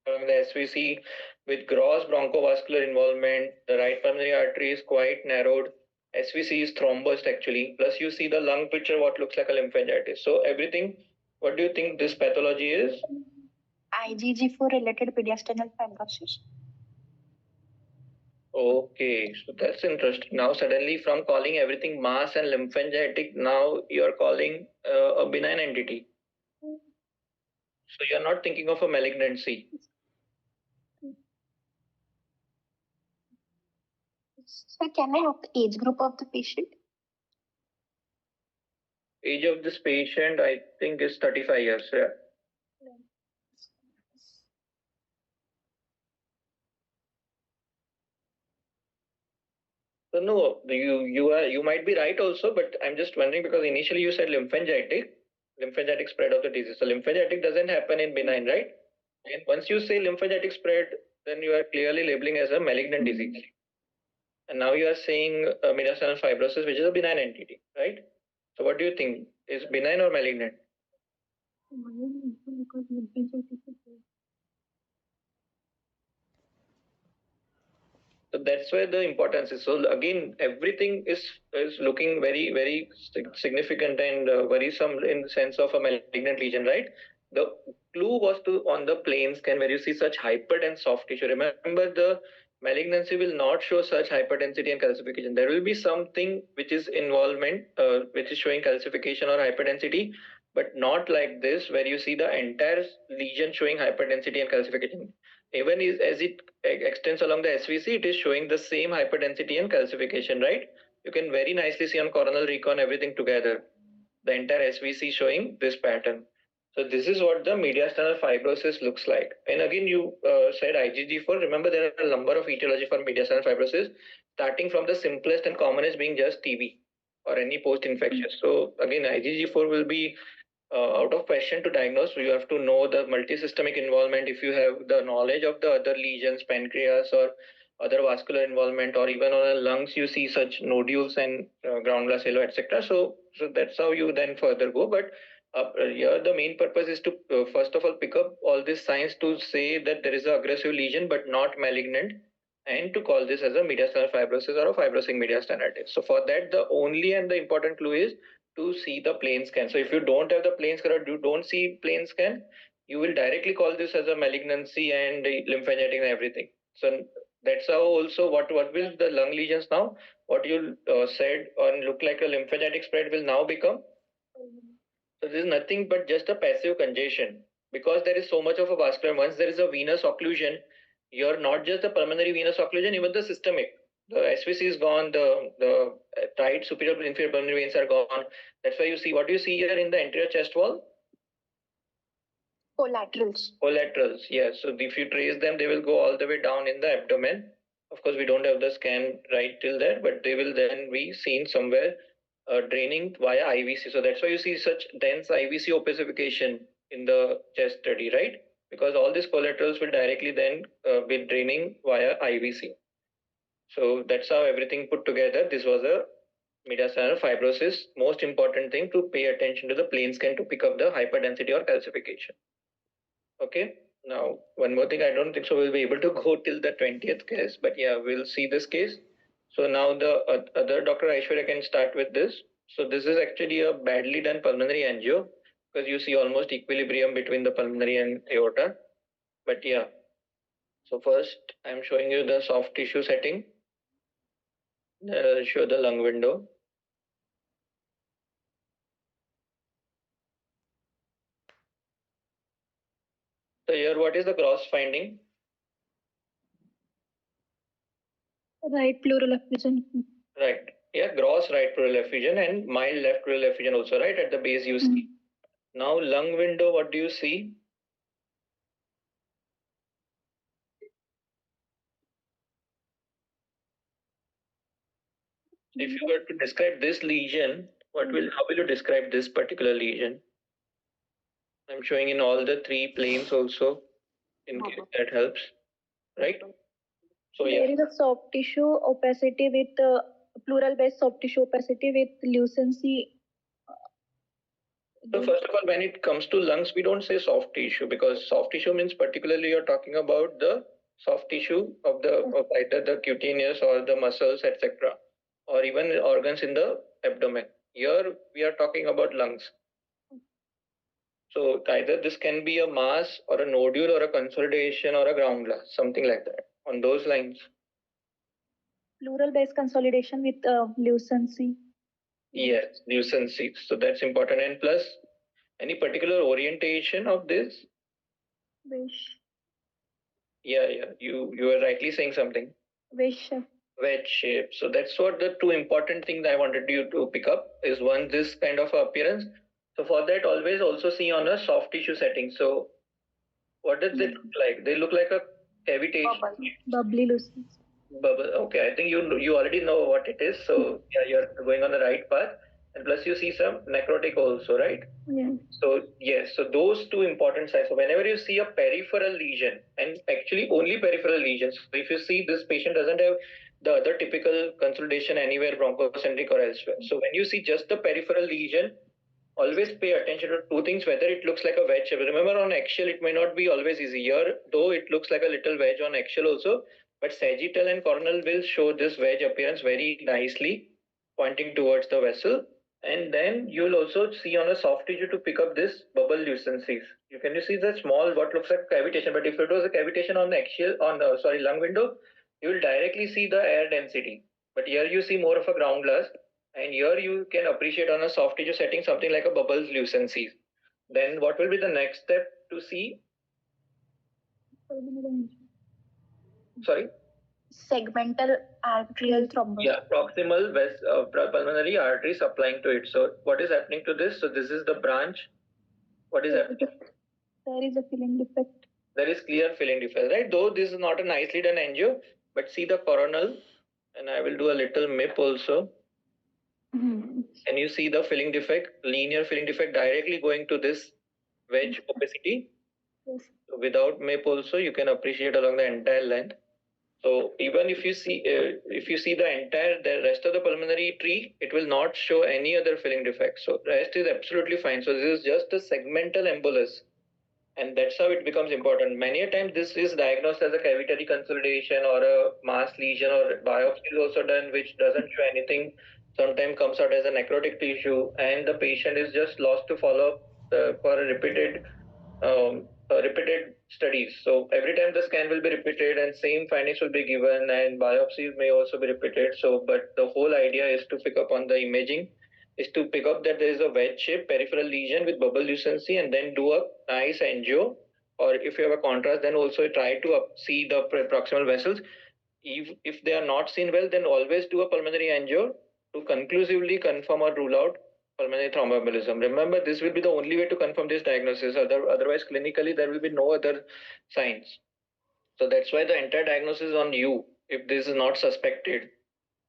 the SVC with gross bronchovascular involvement. The right pulmonary artery is quite narrowed. SVC is thrombosed actually. Plus you see the lung picture, what looks like a lymphangitis. So everything, what do you think this pathology is? IgG4 related mediastinal fibrosis. Okay, so that's interesting. Now suddenly from calling everything mass and lymphangitic, now you're calling a benign entity. So you're not thinking of a malignancy. So can I have the age group of the patient? Age of this patient, I think, is 35 years. Yeah. So no, you might be right also, but I'm just wondering because initially you said lymphangitic spread of the disease. So lymphangitic doesn't happen in benign, right? And once you say lymphangitic spread, then you are clearly labeling as a malignant disease. And now you are saying mediastinal fibrosis, which is a benign entity, right? So what do you think? Is benign or malignant? So that's where the importance is. So again, everything is looking very, very significant and worrisome in the sense of a malignant lesion, right? The clue was to on the plain scan where you see such hyperdense soft tissue. Remember, the malignancy will not show such hyperdensity and calcification. There will be something which is involvement, which is showing calcification or hyperdensity, but not like this where you see the entire lesion showing hyperdensity and calcification. Even as it extends along the SVC, it is showing the same hyperdensity and calcification, right? You can very nicely see on coronal recon everything together. The entire SVC showing this pattern. So this is what the mediastinal fibrosis looks like. And again, you said IgG4. Remember, there are a number of etiology for mediastinal fibrosis, starting from the simplest and commonest being just TB or any post-infectious. So again, IgG4 will be out of question to diagnose. You have to know the multisystemic involvement. If you have the knowledge of the other lesions, pancreas or other vascular involvement, or even on the lungs, you see such nodules and ground glass halo, etc. So that's how you then further go. But here the main purpose is to first of all pick up all these signs to say that there is an aggressive lesion but not malignant, and to call this as a mediastinal fibrosis or a fibrosing mediastinitis. So for that, the only and the important clue is to see the plain scan. So if you don't have the plain scan or you don't see plain scan, you will directly call this as a malignancy and lymphadentic and everything. So that's how also what will the lung lesions now, what you said on look like a lymphadentic spread will now become. So this is nothing but just a passive congestion, because there is so much of a vascular. Once there is a venous occlusion, you're not just the pulmonary venous occlusion, even the systemic. The SVC is gone, the right superior inferior pulmonary veins are gone. That's why you see, what do you see here in the anterior chest wall? Collaterals. Collaterals, yes. So if you trace them, they will go all the way down in the abdomen. Of course, we don't have the scan right till there, but they will then be seen somewhere draining via IVC. So that's why you see such dense IVC opacification in the chest study, right? Because all these collaterals will directly then be draining via IVC. So that's how everything put together. This was a mediastinal fibrosis. Most important thing to pay attention to the plain scan to pick up the hyperdensity or calcification. Okay. Now, one more thing, I don't think so we'll be able to go till the 20th case, but yeah, we'll see this case. So now the other Dr. Aishwarya can start with this. So this is actually a badly done pulmonary angio, because you see almost equilibrium between the pulmonary and aorta. But yeah, so first I'm showing you the soft tissue setting. Show the lung window. So here, what is the gross finding? Right pleural effusion. Right. Yeah, gross right pleural effusion and mild left pleural effusion also, right? At the base you see. Now lung window, what do you see? If you were to describe this lesion, how will you describe this particular lesion? I'm showing in all the three planes also, in case that helps, right? So There is a soft tissue opacity with pleural base soft tissue opacity with lucency. So first of all, when it comes to lungs, we don't say soft tissue, because soft tissue means particularly you're talking about the soft tissue of either the cutaneous or the muscles, etc., or even organs in the abdomen. Here we are talking about lungs. So either this can be a mass or a nodule or a consolidation or a ground glass, something like that, on those lines. Pleural base consolidation with lucency. Yes, lucency. So that's important. And plus, any particular orientation of this? Wish. Yeah. You were rightly saying something. Wish. Wedge shape. So that's what the two important things I wanted you to pick up is one, this kind of appearance. So for that, always also see on a soft tissue setting. So what does it look like? They look like a cavitation. Bubbly lucency. Bubble. Okay, I think you already know what it is. So yeah, you're going on the right path. And plus you see some necrotic also, right? Yeah. So yes, so those two important signs. So whenever you see a peripheral lesion, and actually only peripheral lesions, so if you see this patient doesn't have the other typical consolidation anywhere bronchocentric or elsewhere. So when you see just the peripheral lesion, always pay attention to two things, whether it looks like a wedge shape. Remember, on eggshell, it may not be always easy. Here, though it looks like a little wedge on eggshell also, but sagittal and coronal will show this wedge appearance very nicely, pointing towards the vessel. And then you'll also see on a soft tissue to pick up this bubble lucencies. You see the small, what looks like cavitation, but if it was a cavitation on the axial, lung window, you will directly see the air density. But here you see more of a ground glass, and here you can appreciate on a soft tissue setting something like a bubbles lucencies. Then what will be the next step to see? Sorry? Segmental arterial thrombosis. Yeah, proximal pulmonary artery supplying to it. So what is happening to this? So this is the branch. What is happening? There is a filling defect. There is clear filling defect, right? Though this is not a nicely done angio, but see the coronal, and I will do a little MIP also. Mm-hmm. And you see the filling defect, linear filling defect directly going to this wedge opacity. Yes. So without MIP also, you can appreciate along the entire length. So even if you see the rest of the pulmonary tree, it will not show any other filling defect. So rest is absolutely fine. So this is just a segmental embolus, and that's how it becomes important. Many a time this is diagnosed as a cavitary consolidation or a mass lesion, or biopsy is also done which doesn't show anything. Sometimes comes out as a necrotic tissue, and the patient is just lost to follow up for a repeated studies. So every time the scan will be repeated and same findings will be given, and biopsies may also be repeated. So, but the whole idea is to pick up on the imaging, is to pick up that there is a wedge shape peripheral lesion with bubble lucency, and then do a nice angio. Or if you have a contrast, then also try to see the proximal vessels. If they are not seen well, then always do a pulmonary angio to conclusively confirm or rule out pulmonary thromboembolism. Remember, this will be the only way to confirm this diagnosis. Otherwise, clinically, there will be no other signs. So that's why the entire diagnosis is on you if this is not suspected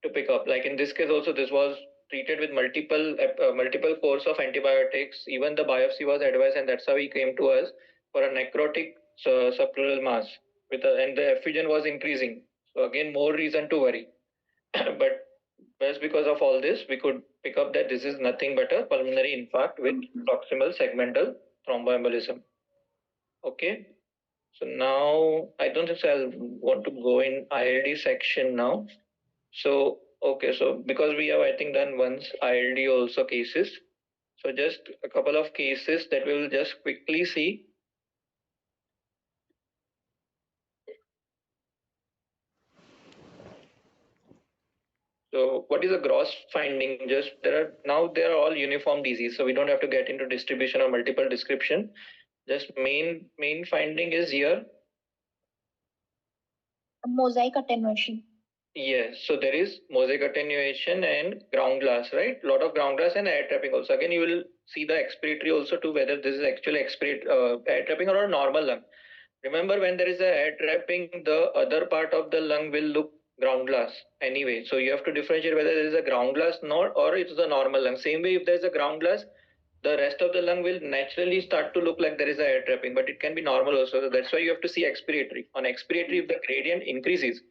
to pick up. Like in this case also, this was treated with multiple course of antibiotics. Even the biopsy was advised, and that's how he came to us for a necrotic subpleural mass. And the effusion was increasing. So again, more reason to worry. But just because of all this, we could pick up that this is nothing but a pulmonary infarct with proximal segmental thromboembolism. Okay. So now I don't think I'll want to go in ILD section now. So, okay. So because we have, I think, done once ILD also cases. So just a couple of cases that we will just quickly see. So what is a gross finding? Just they are all uniform disease, so we don't have to get into distribution or multiple description. Just main finding is here. Mosaic attenuation. Yes, so there is mosaic attenuation and ground glass, right? A lot of ground glass and air trapping also. Again, you will see the expiratory also to whether this is actually air trapping or a normal lung. Remember, when there is a air trapping, the other part of the lung will look ground glass anyway. So you have to differentiate whether there is a ground glass or it is a normal lung. Same way, if there is a ground glass, the rest of the lung will naturally start to look like there is a air trapping, but it can be normal also. So that's why you have to see expiratory. On expiratory, if the gradient increases,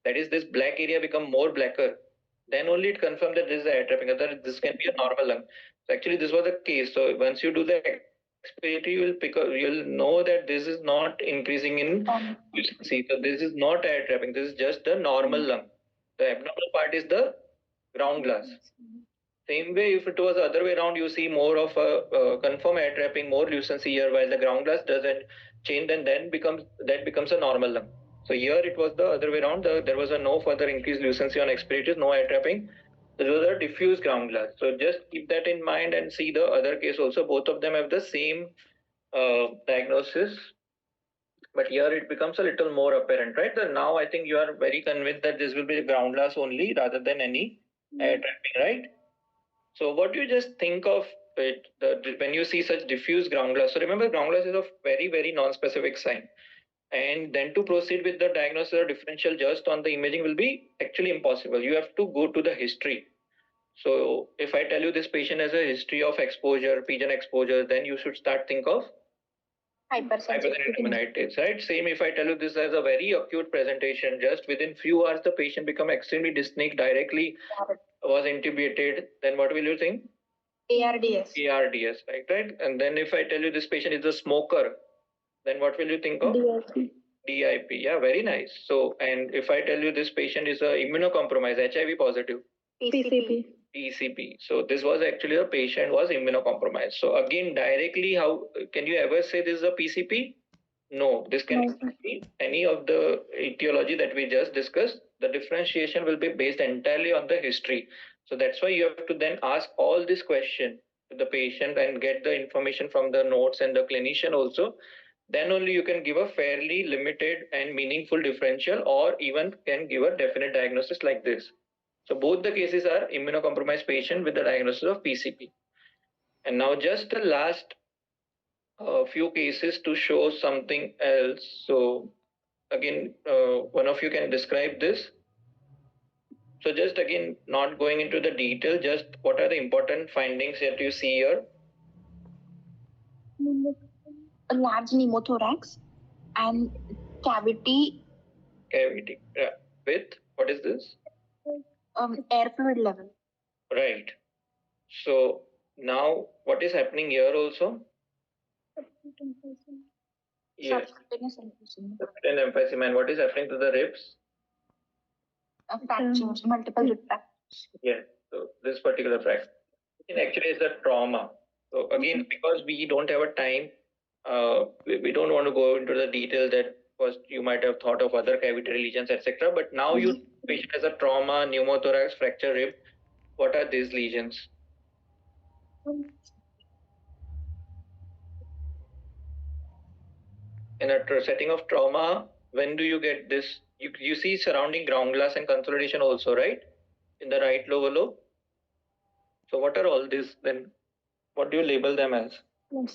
that is, this black area become more blacker, then only it confirms that this is a air trapping. Otherwise, this can be a normal lung. So actually, this was the case. So once you do the expiratory, you'll know that this is not increasing in efficiency. So this is not air trapping. This is just a normal lung. The abnormal part is the ground glass. Same way, if it was the other way around, you see more of a confirmed air trapping, more lucency here, while the ground glass doesn't change, and then becomes a normal lung. So here it was the other way around. There was a no further increased lucency on expiratory, no air trapping. This was a diffuse ground glass. So just keep that in mind and see the other case also. Both of them have the same diagnosis, but here it becomes a little more apparent, right? So now I think you are very convinced that this will be ground glass only rather than any air trapping, right? So what do you just think of it when you see such diffuse ground glass? So remember, ground glass is a very, very non-specific sign. And then to proceed with the diagnosis or differential just on the imaging will be actually impossible. You have to go to the history. So if I tell you this patient has a history of exposure, pigeon exposure, then you should start think of hypersensitivity pneumonitis, right? Same if I tell you this as a very acute presentation, just within few hours the patient become extremely dyspneic, directly was intubated, then what will you think? ARDS. ARDS, right? And then if I tell you this patient is a smoker, then what will you think of? DIP. DIP, yeah, very nice. So, and if I tell you this patient is a immunocompromised, HIV positive, PCP. PCP. So this was actually the patient was immunocompromised. So again, directly, how can you ever say this is a PCP? No, this can No. be any of the etiology that we just discussed. The differentiation will be based entirely on the history. So that's why you have to then ask all this question to the patient and get the information from the notes and the clinician also. Then only you can give a fairly limited and meaningful differential, or even can give a definite diagnosis like this. So both the cases are immunocompromised patient with the diagnosis of PCP. And now just the last few cases to show something else. So again, one of you can describe this. So just again, not going into the detail, just what are the important findings that you see here? A large pneumothorax and cavity, Yeah. With what is this? air fluid level. Right. So now what is happening here also? Yes. Subcutaneous emphysema. Then emphysema. And what is happening to the ribs? Fractures, multiple rib fractures. Yes. So this particular fracture actually is a trauma. So again, because we don't have a time, we don't want to go into the detail that first you might have thought of other cavitary lesions, etc. But now you patient has a trauma, pneumothorax, fracture rib. What are these lesions? In a setting of trauma, when do you get this? You see surrounding ground glass and consolidation also, right? In the right lower lobe. So what are all these then? What do you label them as?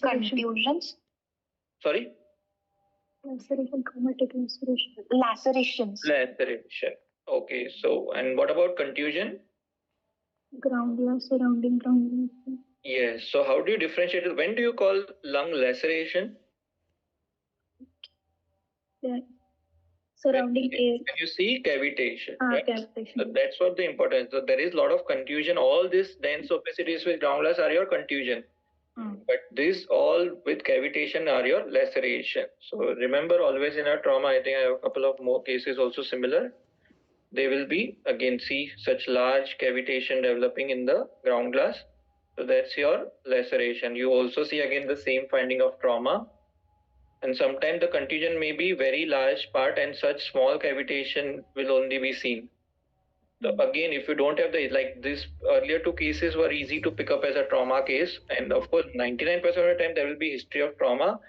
Contusions. Sorry? Laceration, traumatic laceration. Lacerations. Laceration. Okay, so and what about contusion? Ground glass, surrounding ground glass. Yes. So how do you differentiate it? When do you call lung laceration? Yeah. Surrounding air. When you see cavitation. Right? Cavitation. So that's what the importance. So there is a lot of contusion. All this dense opacities with ground glass are your contusion. But this all with cavitation are your laceration. So remember always in our trauma, I think I have a couple of more cases also similar. They will be again see such large cavitation developing in the ground glass. So that's your laceration. You also see again the same finding of trauma. And sometimes the contusion may be very large part and such small cavitation will only be seen. So again, if you don't have the, like this earlier two cases were easy to pick up as a trauma case. And of course, 99% of the time there will be history of trauma.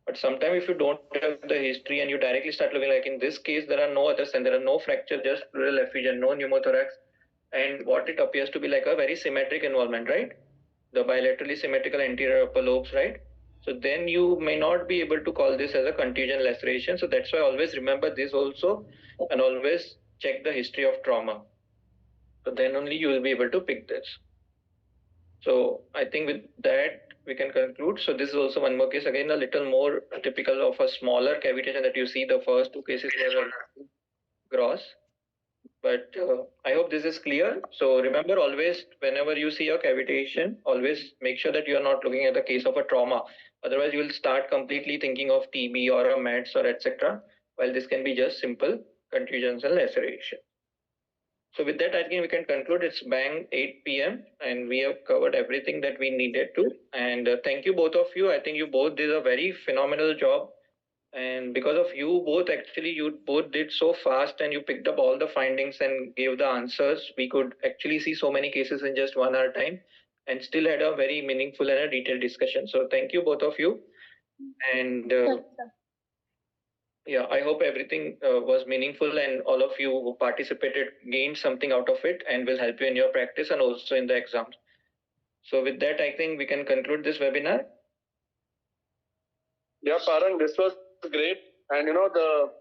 But sometimes if you don't have the history and you directly start looking, like in this case, there are no other signs, there are no fracture, just pleural effusion, no pneumothorax. And what it appears to be like a very symmetric involvement, right? The bilaterally symmetrical anterior upper lobes, right? So then you may not be able to call this as a contusion laceration. So that's why always remember this also and always check the history of trauma. So then only you will be able to pick this. So I think with that we can conclude. So this is also one more case, again a little more typical of a smaller cavitation that you see. The first two cases were gross. But I hope this is clear. So remember always, whenever you see a cavitation, always make sure that you are not looking at the case of a trauma. Otherwise, you will start completely thinking of TB or a METS or etc. While this can be just simple contusions and laceration. So with that, I think we can conclude. It's bang 8 p.m. and we have covered everything that we needed to. And thank you both of you. I think you both did a very phenomenal job. And because of you both, actually, you both did so fast and you picked up all the findings and gave the answers. We could actually see so many cases in just 1 hour time and still had a very meaningful and a detailed discussion. So thank you both of you. And yeah, I hope everything was meaningful and all of you who participated gained something out of it and will help you in your practice and also in the exams. So with that, I think we can conclude this webinar. Yeah, Parang, this was great. And the